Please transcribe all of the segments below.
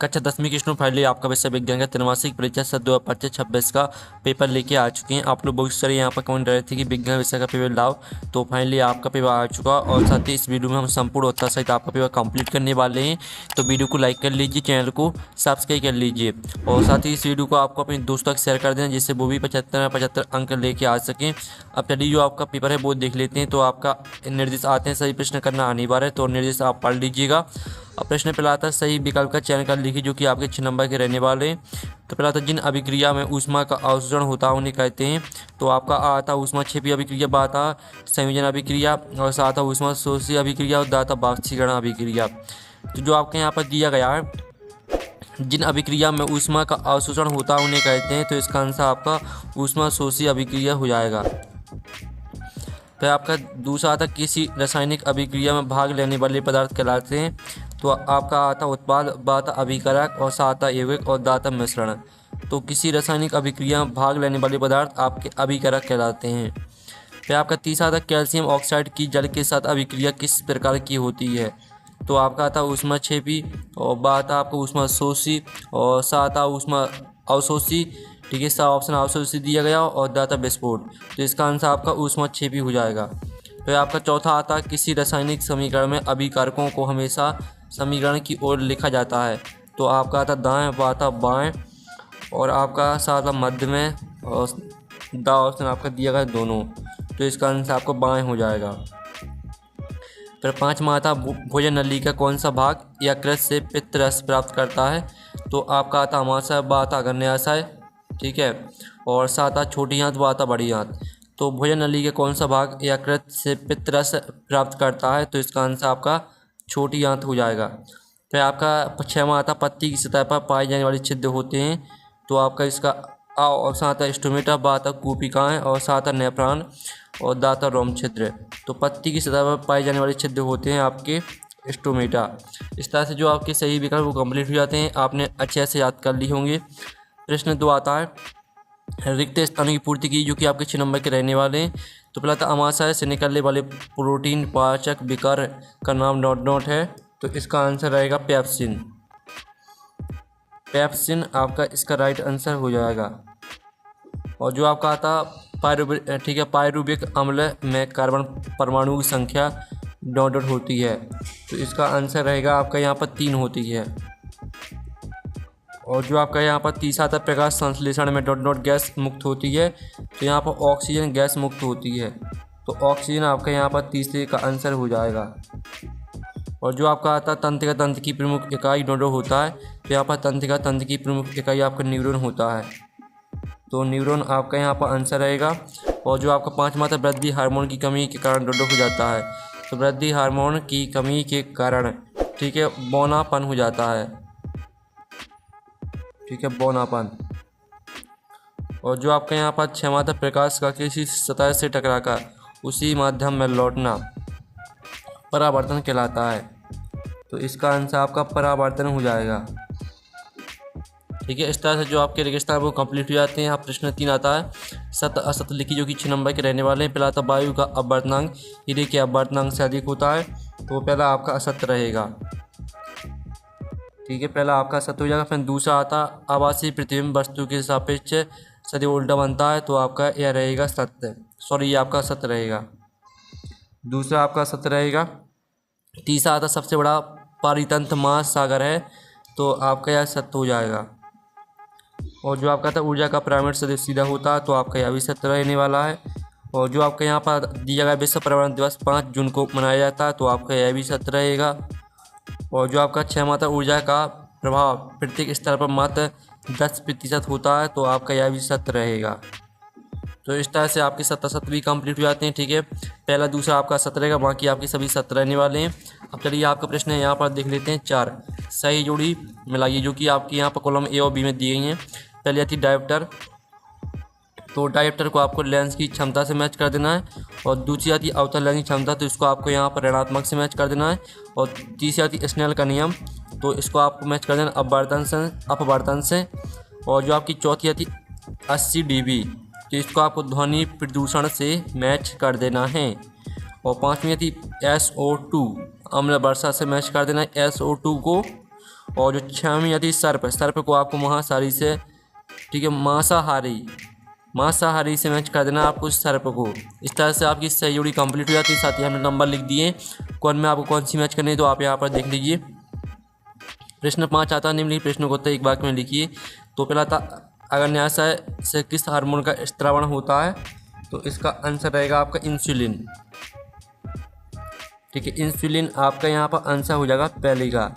कक्षा 10वीं की स्टूडेंट फाइनली आपका विषय विज्ञान का त्रैमासिक परीक्षा सत्र 2025-26 का पेपर लेके आ चुके हैं। आप लोग बहुत सारे यहाँ पर कमेंट रहे थे कि विज्ञान विषय का पेपर लाओ, तो फाइनली आपका पेपर आ चुका। और साथ ही इस वीडियो में हम संपूर्ण उत्तर सहित आपका पेपर कंप्लीट करने वाले हैं। तो वीडियो को लाइक कर लीजिए, चैनल को सब्सक्राइब कर लीजिए और साथ ही इस वीडियो को आपको अपने दोस्तों तक शेयर कर देना, जिससे वो भी 75 अंक लेके आ सकें। अब चलिए जो आपका पेपर है वो देख लेते हैं। तो आपका निर्देश आते हैं, सही प्रश्न करना अनिवार्य है, तो निर्देश आप पढ़ लीजिएगा। अब प्रश्न पहला आता है, सही विकल्प का चयन कर लीजिए जो कि आपके 6 नंबर के रहने वाले हैं। तो पहला आता है, जिन अभिक्रिया में ऊष्मा का अवशोषण होता है उन्हें कहते हैं। तो आपका आता ऊष्मा क्षेपी अभिक्रिया, बात संयोजन अभिक्रिया, और साथ ऊष्मा शोषी अभिक्रिया और दाता वाष्पीकरण अभिक्रिया। तो जो आपके यहाँ पर दिया गया है, जिन अभिक्रिया में ऊष्मा का अवशोषण होता है उन्हें कहते हैं, तो इसका आंसर आपका ऊष्मा शोषी अभिक्रिया हो जाएगा। फिर आपका दूसरा आता, किसी रासायनिक अभिक्रिया में भाग लेने वाले पदार्थ कहलाते हैं। तो आपका आता उत्पाद, बाता अभिकारक, और साता यौगिक और दाता मिश्रण। तो किसी रासायनिक अभिक्रिया में भाग लेने वाले पदार्थ आपके अभिकारक कहलाते हैं। फिर आपका तीसरा आता, कैल्शियम ऑक्साइड की जल के साथ अभिक्रिया किस प्रकार की होती है। तो आपका आता ऊष्मा क्षेपी, और बाता आपको ऊष्मा शोषी, और साता ऊष्मा अवशोषी। ठीक है, इसका ऑप्शन अवशोषी दिया गया, और दाता विस्फोट। तो इसका आंसर आपका ऊष्मा क्षेपी हो जाएगा। फिर आपका चौथा आता, किसी रासायनिक समीकरण में अभिकारकों को हमेशा समीकरण की ओर लिखा जाता है। तो आपका आता दाएं, बाता बाएं, और आपका साता मध्य में, और दा ऑप्शन आपका दिया गया दोनों। तो इसका आंसर आपको बाएं हो जाएगा। फिर पाँचवा आता, भोजन नली का कौन सा भाग यकृत से पित्त रस प्राप्त करता है। तो आपका आता अमाशय, बाता अग्न्याशय, ठीक है, और साता छोटी आंत, बाता बड़ी आंत। तो भोजन नली का कौन सा भाग यकृत से पित्त रस प्राप्त करता है। तो इसका आंसर आपका छोटी आंत हो जाएगा। फिर आपका छठवां आता, पत्ती की सतह पर पाए जाने वाले छिद्र होते हैं। तो आपका इसका और साता स्टोमेटा, बाता कूपिकाएँ, और साता नेफ्रॉन, और दाता रोम छिद्र। तो पत्ती की सतह पर पाए जाने वाले छिद्र होते हैं आपके स्टोमेटा। इस तरह से जो आपके सही विकल्प वो कंप्लीट हो जाते हैं। आपने अच्छे से याद कर ली होंगे। प्रश्न 2 आता है, रिक्त स्थानों की पूर्ति की जो कि आपके 6 नंबर के रहने वाले हैं। तो पहला था, अमाशय से निकलने वाले प्रोटीन पाचक विकार का नाम डॉट डॉट है। तो इसका आंसर रहेगा पेप्सिन। पेप्सिन आपका इसका राइट आंसर हो जाएगा। और जो आपका आता ठीक है, पायरुविक अम्ल में कार्बन परमाणु की संख्या डॉट डॉट होती है। तो इसका आंसर रहेगा आपका यहाँ पर 3 होती है। और जो आपका यहाँ पर तीसरा आता, प्रकाश संश्लेषण में डॉट डॉट गैस मुक्त होती है। तो यहाँ पर ऑक्सीजन गैस मुक्त होती है। तो ऑक्सीजन आपका यहाँ पर तीसरे का आंसर हो जाएगा। और जो आपका आता, तंत्र की प्रमुख इकाई डॉट डॉट होता है। तो यहाँ पर तंत्र की प्रमुख इकाई आपका न्यूरॉन होता है। तो न्यूरॉन आपका यहाँ पर आंसर रहेगा। और जो आपका पाँचवा था, वृद्धि हार्मोन की कमी के कारण डॉट डॉट हो जाता है। तो वृद्धि हार्मोन की कमी के कारण, ठीक है, बौनापन हो जाता है। ठीक है, बौनापन। और जो आपके यहाँ पर छठवां था, प्रकाश का किसी सतह से टकराकर उसी माध्यम में लौटना परावर्तन कहलाता है। तो इसका आंसर आपका परावर्तन हो जाएगा। ठीक है, इस तरह से जो आपके रेगिस्तान वो कंप्लीट हो जाते हैं। आप प्रश्न 3 आता है, सत असत लिखी जो कि 6 नंबर के रहने वाले हैं। पहला था, वायु का अपवर्तनांक हीरे के अपवर्तनांक से अधिक होता है। तो पहला आपका असत रहेगा। ठीक है, पहला आपका सत्य हो जाएगा। फिर दूसरा आता, आभासी प्रतिबिंब वस्तु के सापेक्ष सदैव उल्टा बनता है। तो आपका यह रहेगा सत्य, सॉरी ये आपका सत्य रहेगा। दूसरा आपका सत्य रहेगा। तीसरा आता, सबसे बड़ा पारितंत्र महासागर है। तो आपका यह सत्य हो जाएगा। और जो आपका था, ऊर्जा का पिरामिड सदैव सीधा होता है। तो आपका यह भी सत्य रहने वाला है। और जो आपका यहाँ पर दिया गया, विश्व पर्यावरण दिवस 5 जून को मनाया जाता है। तो आपका यह भी सत्य रहेगा। और जो आपका 6वां था, ऊर्जा का प्रभाव प्रत्येक स्तर पर मात्र 10% होता है। तो आपका यह भी सत्य रहेगा। तो इस तरह से आपके 7 भी कंप्लीट हो जाते हैं। ठीक है, पहला दूसरा आपका सत्य रहेगा, बाकी आपके सभी सत्य रहने वाले हैं। अब चलिए आपका प्रश्न है, यहाँ पर देख लेते हैं। 4 सही जोड़ी मिलाइए जो कि आपकी यहाँ पर कॉलम ए और बी में दी गई हैं। पहले आती डायोप्टर। तो डायोप्टर को आपको लेंस की क्षमता से मैच कर देना है। और दूसरी आती अवतल लेंस की क्षमता, तो इसको आपको यहाँ पर ऋणात्मक से मैच कर देना है। और तीसरी आती स्नेल का नियम, तो इसको आपको मैच कर देना अपवर्तन से। और जो आपकी चौथी आती 80 dB, तो इसको आपको ध्वनि प्रदूषण से मैच कर देना है। और पाँचवीं आती SO2 अम्ल वर्षा से मैच कर देना है SO2 को। और जो 6वीं आती है सर्प, सर्प को आपको महासारी से, ठीक है, मांसाहारी से मैच कर देना आपको सर्प को। इस तरह से आपकी सही जोड़ी कंप्लीट हो जाती है। साथ ही हमने नंबर लिख दिए कौन में आपको कौन सी मैच करनी है, तो आप यहाँ पर देख लीजिए। प्रश्न 5 आता है, निम्नलिखित प्रश्नों को उत्तर एक वाक्य में लिखिए। तो पहला था, अगर न्यासाय से किस हार्मोन का स्त्रावण होता है, तो इसका आंसर रहेगा आपका इंसुलिन। ठीक है, इंसुलिन आपका यहाँ पर आंसर हो जाएगा पहले का।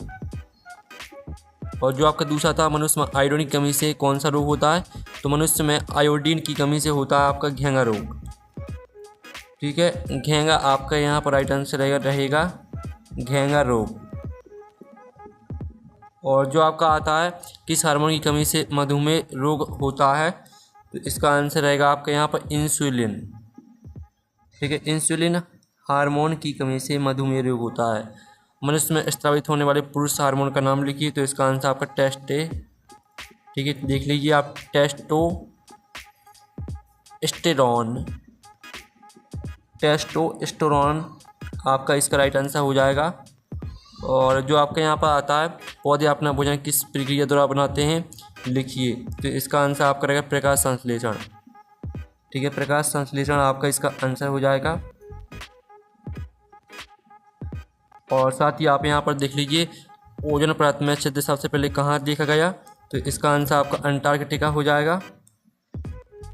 और जो आपका दूसरा था, मनुष्य में आयोडीन की कमी से कौन सा रोग होता है, तो मनुष्य में आयोडीन की कमी से होता है आपका घेंगा रोग। ठीक है, घेंगा आपका यहाँ पर राइट आंसर रहेगा घेंगा रोग। और जो आपका आता है, किस हार्मोन की कमी से मधुमेह रोग होता है, तो इसका आंसर रहेगा आपका यहाँ पर इंसुलिन। ठीक है, इंसुलिन हार्मोन की कमी से मधुमेह रोग होता है। मनुष्य में स्रावित होने वाले पुरुष हार्मोन का नाम लिखिए, तो इसका आंसर आपका टेस्टे। ठीक है, देख लीजिए आप, टेस्टोस्टेरोन आपका इसका राइट आंसर हो जाएगा। और जो आपका यहाँ पर आता है, पौधे अपना भोजन किस प्रक्रिया द्वारा बनाते हैं, लिखिए, तो इसका आंसर आपका रहेगा प्रकाश संश्लेषण। ठीक है, प्रकाश संश्लेषण आपका इसका आंसर हो जाएगा। और साथ ही आप यहाँ पर देख लीजिए, ओजोन परत में छिद्र सबसे पहले कहाँ देखा गया, तो इसका आंसर आपका अंटार्कटिका हो जाएगा।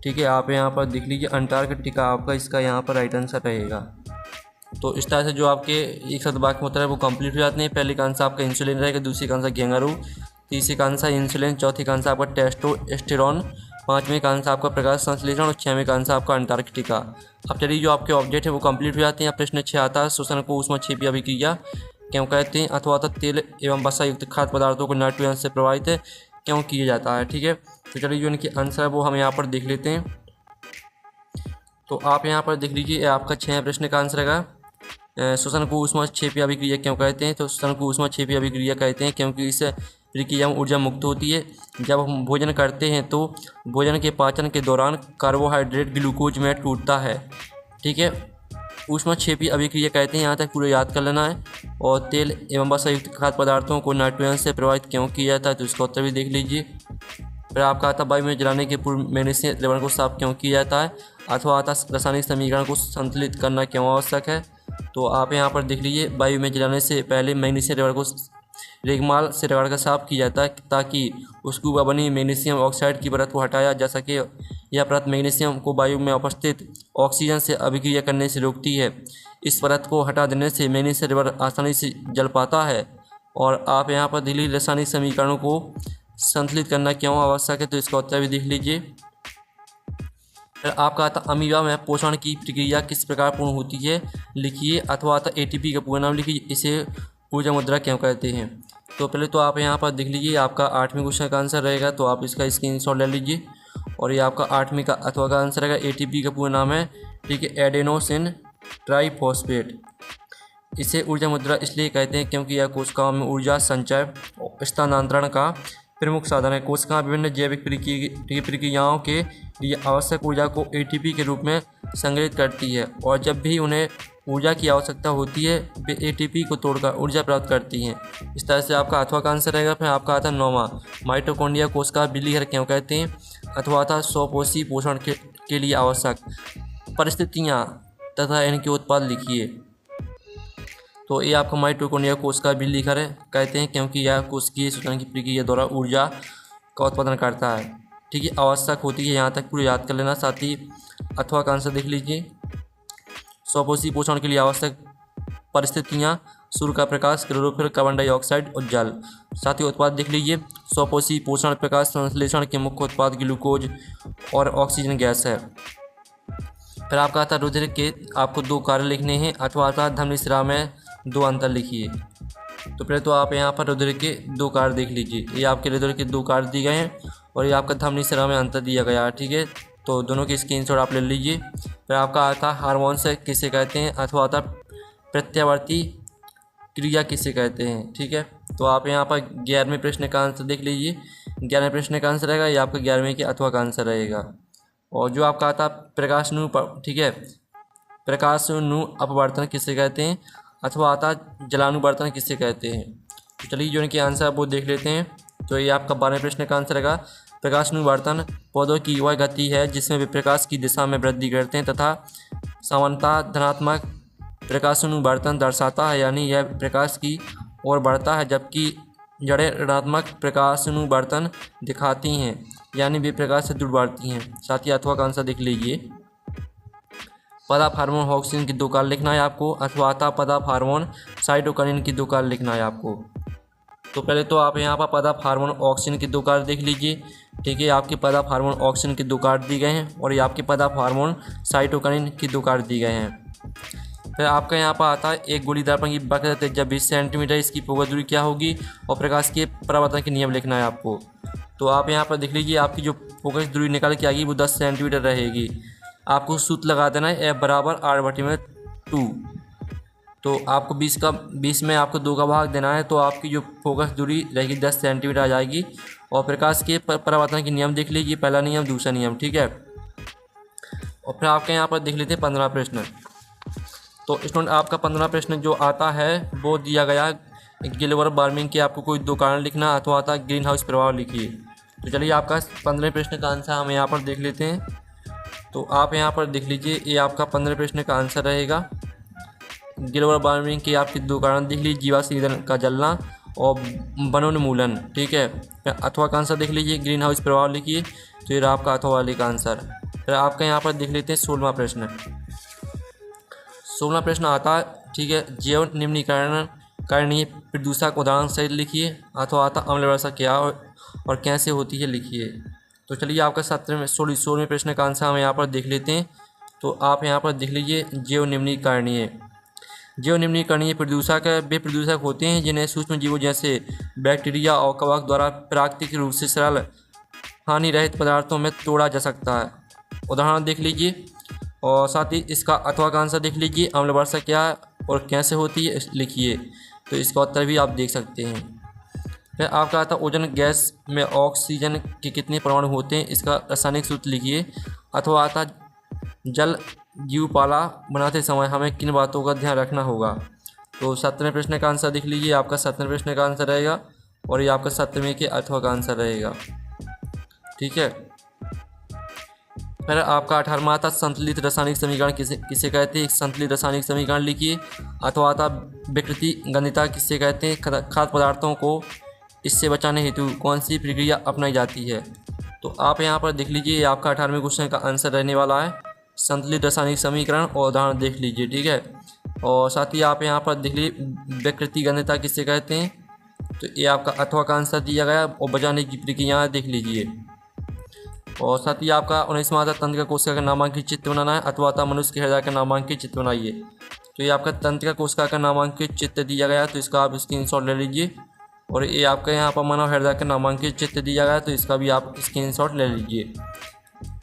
ठीक है, आप यहाँ पर देख लीजिए, अंटार्कटिका आपका इसका यहाँ पर राइट आंसर रहेगा। तो इस तरह से जो आपके एक साथ वाक्य होता है वो कंप्लीट हो जाते हैं। पहले का आंसर आपका इंसुलिन रहेगा, दूसरे का आंसर घेंगा रोग, तीसरे का आंसर इंसुलिन, चौथे का आंसर आपका टेस्टोस्टेरोन, पाँचवें का आंसर आपका प्रकाश संश्लेषण और छठवें का आंसर आपका अंटार्कटिका। अब चलिए, जो आपके ऑब्जेक्ट है वो कंप्लीट हो जाते हैं। प्रश्न 6 आता है, श्वसन को ऊष्मक्षेपी अभिक्रिया क्यों कहते हैं, अथवा तेल एवं वसा युक्त खाद्य पदार्थों को नाइट्रोजन से प्रभावित क्यों किया जाता है। ठीक है, तो चलिए जो इनके आंसर है वो हम यहाँ पर देख लेते हैं। तो आप यहाँ पर देख लीजिए, आपका 6 प्रश्न का आंसर रहेगा, श्वसन को ऊष्मक्षेपी अभिक्रिया क्यों कहते हैं, तो श्वसन को ऊष्मक्षेपी अभिक्रिया कहते हैं क्योंकि इस प्रक्रिया में ऊर्जा मुक्त होती है। जब हम भोजन करते हैं तो भोजन के पाचन के दौरान कार्बोहाइड्रेट ग्लूकोज में टूटता है। ठीक है, ऊष्मक्षेपी अभिक्रिया कहते हैं, यहाँ तक पूरा याद कर लेना है। और तेल एवं वसा युक्त खाद्य पदार्थों को नाइट्रोजन से प्रभावित क्यों किया जाता है, तो इसका उत्तर भी देख लीजिए। फिर आपका आता, वायु में जलाने के पूर्व मैग्नीशियम द्रवण को साफ क्यों किया जाता है, अथवा आता रासायनिक समीकरण को संतुलित करना क्यों आवश्यक है। तो आप यहाँ पर देख लीजिए, वायु में जलाने से पहले मैग्नीशियम द्रवण को रेगमाल से रगड़कर साफ किया जाता है ताकि उसके ऊपर बनी मैग्नीशियम ऑक्साइड की परत को हटाया जा सके। यह परत मैग्नीशियम को वायु में उपस्थित ऑक्सीजन से अभिक्रिया करने से रोकती है। इस परत को हटा देने से मैग्नीशियम द्रवण आसानी से जल पाता है। और आप यहाँ पर दिल्ली रासायनिक समीकरणों को संतुलित करना क्यों आवश्यक है, तो इसका उत्तर भी देख लीजिए। फिर आपका आता, अमीबा में पोषण की प्रक्रिया किस प्रकार पूर्ण होती है, लिखिए, अथवा आता एटीपी का पूरा नाम लिखिए, इसे ऊर्जा मुद्रा क्यों कहते हैं। तो पहले तो आप यहाँ पर देख लीजिए, आपका 8वें क्वेश्चन का आंसर रहेगा, तो आप इसका स्क्रीनशॉट ले लीजिए। और ये आपका 8वें का अथवा का आंसर रहेगा, एटीपी का पूरा नाम है, ठीक है, एडेनोसिन ट्राइफॉस्फेट। इसे ऊर्जा मुद्रा इसलिए कहते हैं क्योंकि यह कोशिकाओं में ऊर्जा संचय और स्थानांतरण का प्रमुख साधन है। कोशिकाएं विभिन्न जैविक प्रक्रियाओं के लिए आवश्यक ऊर्जा को एटीपी के रूप में संग्रहित करती है, और जब भी उन्हें ऊर्जा की आवश्यकता होती है वे एटीपी को तोड़कर ऊर्जा प्राप्त करती हैं। इस तरह से आपका अथवा का आंसर रहेगा। फिर आपका आता 9वां, माइटोकॉन्ड्रिया कोशिका बिल्ली घर क्यों कहते हैं, अथवा था स्वपोषी पोषण के लिए आवश्यक परिस्थितियाँ तथा इनके उत्पाद लिखिए। तो ये आपका माइटोकॉन्ड्रिया कोशिका बिल्ली घर कहते हैं क्योंकि यह कोशिकीय श्वसन की प्रक्रिया द्वारा ऊर्जा का उत्पादन करता है। ठीक है, आवश्यक होती है, यहाँ तक पूरा याद कर लेना। साथ ही अथवा का आंसर देख लीजिए, स्वपोषी पोषण के लिए आवश्यक परिस्थितियाँ, सूर्य का प्रकाश, क्लोरोफिल, कार्बन डाइऑक्साइड और जल। साथ ही उत्पाद देख लीजिए, स्वपोषी पोषण प्रकाश संश्लेषण के मुख्य उत्पाद ग्लूकोज और ऑक्सीजन गैस है। फिर आपका आता रुधिर के आपको 2 कार्य लिखने हैं, अथवा आता धमनी स्राव में 2 अंतर लिखिए। तो पहले तो आप यहाँ पर रुधिर के 2 कार्य देख लीजिए। ये आपके रुधिर के 2 कार्य दिए गए हैं और ये आपका धमनी स्राव में अंतर दिया गया है। ठीक है, तो दोनों की स्क्रीनशॉट आप ले लीजिए। फिर आपका आता हार्मोन्स किसे कहते हैं, अथवा आता प्रत्यावर्ती क्रिया किसे कहते हैं। ठीक है, तो आप यहाँ पर 11वें प्रश्न का आंसर देख लीजिए। 11वें प्रश्न का आंसर रहेगा, ये आपका 11वें के अथवा का आंसर रहेगा। और जो आपका आता प्रकाशनु, ठीक है, प्रकाशनु अपवर्तन किसे कहते हैं, अथवा आता जलानुवर्तन किसे कहते हैं। तो चलिए जो इनके आंसर आप वो देख लेते हैं। तो ये आपका 12वें प्रश्न का आंसर रहेगा, प्रकाशानुवर्तन पौधों की वह गति है जिसमें वे प्रकाश की दिशा में वृद्धि करते हैं तथा सामान्यतः धनात्मक प्रकाशानुवर्तन दर्शाता है, यानी यह प्रकाश की ओर बढ़ता है, जबकि जड़ें ऋणात्मक प्रकाशानुवर्तन दिखाती हैं, यानी वे प्रकाश से दूर बढ़ती हैं। साथ ही अथवा का आंसर देख लीजिए। पदार्थ हार्मोन ऑक्सीजन की 2 कार्य लिखना है आपको, अथवा पदार्थ हार्मोन साइटोकिनिन की 2 कार्य लिखना है आपको। तो पहले तो आप यहाँ पर पदार्थ हार्मोन ऑक्सीजन की 2 कार्य देख लीजिए। ठीक है, आपके पदार्थ हार्मोन ऑक्सीजन की 2 कार्य दी गए हैं और ये आपके पदार्थ हार्मोन साइटोकिनिन की 2 कार्य दी गए हैं। फिर आपका यहाँ पर आता है एक गोली दर्पण की वक्रता त्रिज्या 20 सेंटीमीटर, इसकी फोकस दूरी क्या होगी और प्रकाश के परावर्तन के नियम लिखना है आपको। तो आप यहाँ पर देख लीजिए, आपकी जो फोकस दूरी निकाल के आएगी वो 10 सेंटीमीटर रहेगी। आपको सूत्र लगा देना है F बराबर R/2। तो आपको 20 में आपको 2 का भाग देना है, तो आपकी जो फोकस दूरी रहेगी 10 सेंटीमीटर आ जाएगी। और प्रकाश के परावर्तन के नियम देख लीजिए, पहला नियम, दूसरा नियम। ठीक है, और फिर आपके यहाँ पर देख लेते हैं 15वां प्रश्न। तो स्टूडेंट आपका 15वां प्रश्न जो आता है वो दिया गया ग्लोबल वार्मिंग के आपको कोई 2 कारण लिखना, अथवा आता ग्रीन हाउस प्रभाव लिखिए। तो चलिए आपका 15वें प्रश्न का आंसर हम यहाँ पर देख लेते हैं। तो आप यहाँ पर देख लीजिए, ये आपका 15वें प्रश्न का आंसर रहेगा। ग्लोबल वार्मिंग के आपके 2 कारण देख लीजिए, जीवाश्म ईंधन का जलना और वनोन्मूलन। ठीक है, अथवा का आंसर देख लीजिए, ग्रीन हाउस प्रभाव लिखिए। तो ये आपका अथवा वाले का आंसर। फिर आपका यहाँ पर देख लेते हैं 16वां प्रश्न। 16वां प्रश्न आता है, ठीक है, जैव निम्नीकरण करणीय प्रदूषक उदाहरण सहित लिखिए, अथवा आता अम्ल वर्षा क्या और कैसे होती है लिखिए। तो चलिए आपका 16वें प्रश्न का आंसर हम यहाँ पर देख लेते हैं। तो आप यहाँ पर देख लीजिए, जैव निम्नीकरणीय प्रदूषक वे प्रदूषक होते हैं जिन्हें सूक्ष्म जीवों जैसे बैक्टीरिया और कवक द्वारा प्राकृतिक रूप से सरल हानि रहित पदार्थों में तोड़ा जा सकता है। उदाहरण देख लीजिए, और साथ ही इसका अथवा का आंसर देख लीजिए, अम्ल वर्षा क्या है और कैसे होती है लिखिए। तो इसका उत्तर भी आप देख सकते हैं। फिर आपका आता ओजोन गैस में ऑक्सीजन के कितने परमाणु होते हैं, इसका रासायनिक सूत्र लिखिए। अथवा आता जल जीवपाला बनाते समय हमें किन बातों का ध्यान रखना होगा। तो 17वें प्रश्न का आंसर देख लीजिए, आपका 17वें प्रश्न का आंसर रहेगा और ये आपका 17वें के अथवा का आंसर रहेगा। ठीक है, फिर आपका 18वां आता संतुलित रासायनिक समीकरण किसे कहते हैं, एक संतुलित रासायनिक समीकरण लिखिए। अथवा आता विकृति गंधिता किसे कहते हैं, खाद्य पदार्थों को इससे बचाने हेतु कौन सी प्रक्रिया अपनाई जाती है। तो आप यहाँ पर देख लीजिए, ये आपका 18वें क्वेश्चन का आंसर रहने वाला है, संतुलित रासायनिक समीकरण, और उदाहरण देख लीजिए। ठीक है, और साथ ही आप यहाँ पर देख लीजिए विकृति गंधिता किसे कहते हैं, तो ये आपका अथवा का आंसर दिया गया, और बचाने की प्रक्रिया देख लीजिए। और साथ ही आपका 19वां आता तंत्रिका कोशिका का नामांकित चित्र बनाना है, अथवा आता मनुष्य के हृदय का नामांकित चित्र बनाइए। तो ये आपका तंत्रिका कोशिका का नामांकित चित्र दिया गया, तो इसका आप स्क्रीनशॉट ले लीजिए। और ये आपका यहाँ पर मानव हृदय का नामांकित चित्र दिया गया, तो इसका भी आप स्क्रीनशॉट ले लीजिए।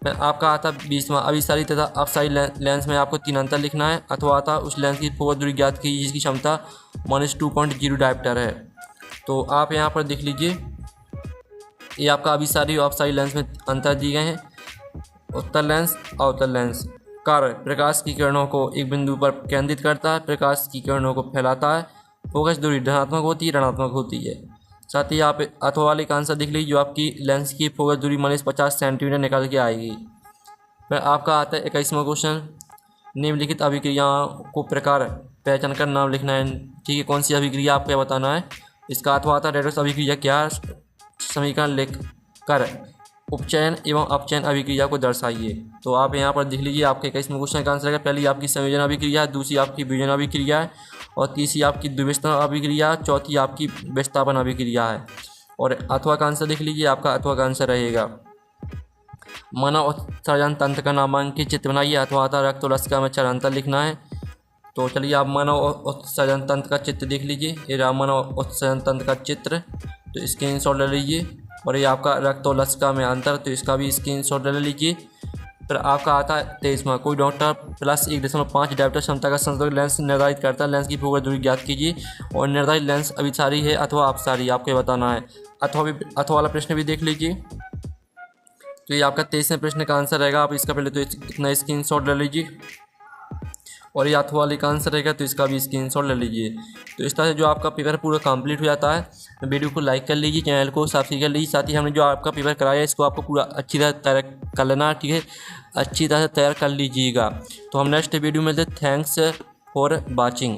फिर आपका आता 20वां अभिसारी तथा अपसारी लेंस में आपको 3 अंतर लिखना है, अथवा आता उस लेंस की फोकस दूरी ज्ञात की जिसकी क्षमता -2.0 डायप्टर है। तो आप यहाँ पर देख लीजिए, ये आपका अभिसारी और अपसारी लेंस में अंतर दिए गए हैं। उत्तल लेंस, अवतल लेंस। कार्य प्रकाश की किरणों को एक बिंदु पर केंद्रित करता है, प्रकाश की किरणों को फैलाता है। फोकस दूरी धनात्मक होती है, ऋणात्मक होती है। साथ ही आप अथवा वाले का आंसर देख लीजिए, जो आपकी लेंस की फोकस दूरी -50 सेंटीमीटर निकाल के आएगी। फिर आपका आता है 21वां क्वेश्चन, निम्नलिखित अभिक्रियाओं को प्रकार पहचान कर नाम लिखना है। ठीक है, कौन सी अभिक्रिया आपको बताना है, इसका अथवा आता रेडॉक्स अभिक्रिया क्या समीकरण लिख कर उपचयन एवं अपचयन अभिक्रिया को दर्शाइए। तो आप यहाँ पर देख लीजिए, आपके 21वें क्वेश्चन का आंसर है, पहली आपकी संयोजन अभिक्रिया है, दूसरी आपकी विभजन अभिक्रिया है, और तीसरी आपकी द्विविस्तरण अभिक्रिया, चौथी आपकी विस्थापन अभिक्रिया है। और अथवा का आंसर देख लीजिए, आपका अथवा का आंसर रहेगा मानव उत्सर्जन तंत्र का नामांकित चित्र बनाइए, अथवा आता रक्त और रसिका में 4 अंतर लिखना है। तो चलिए आप मानव उत्सर्जन तंत्र का चित्र देख लीजिए, ये मानव उत्सर्जन तंत्र का चित्र, तो स्क्रीनशॉट ले लीजिए। और ये आपका रक्त और लसिका में अंतर, तो इसका भी स्क्रीनशॉट ले लीजिए। फिर आपका आता है 23वां, कोई डॉक्टर +1.5 डायप्टर क्षमता का संशोधित लेंस निर्धारित करता है, लेंस की फोकस दूरी ज्ञात कीजिए। और निर्धारित लेंस अभिसारी है अथवा अपसारी, आपको बताना है। अथवा वाला प्रश्न भी देख लीजिए। तो ये आपका 23वें प्रश्न का आंसर रहेगा। आप इसका पहले तो इतना स्क्रीनशॉट ले लीजिए। और ये अथवा वाले का आंसर रहेगा, तो इसका भी स्क्रीनशॉट ले लीजिए। तो इस तरह से जो आपका पेपर पूरा कंप्लीट हो जाता है। वीडियो को लाइक कर लीजिए, चैनल को सब्सक्राइब कर लीजिए। साथ ही हमने जो आपका पेपर कराया है इसको आपको पूरा अच्छी तरह तैयार कर लेना, ठीक है, अच्छी तरह से तैयार कर लीजिएगा। तो हम नेक्स्ट वीडियो में मिलते हैं। Thanks for watching.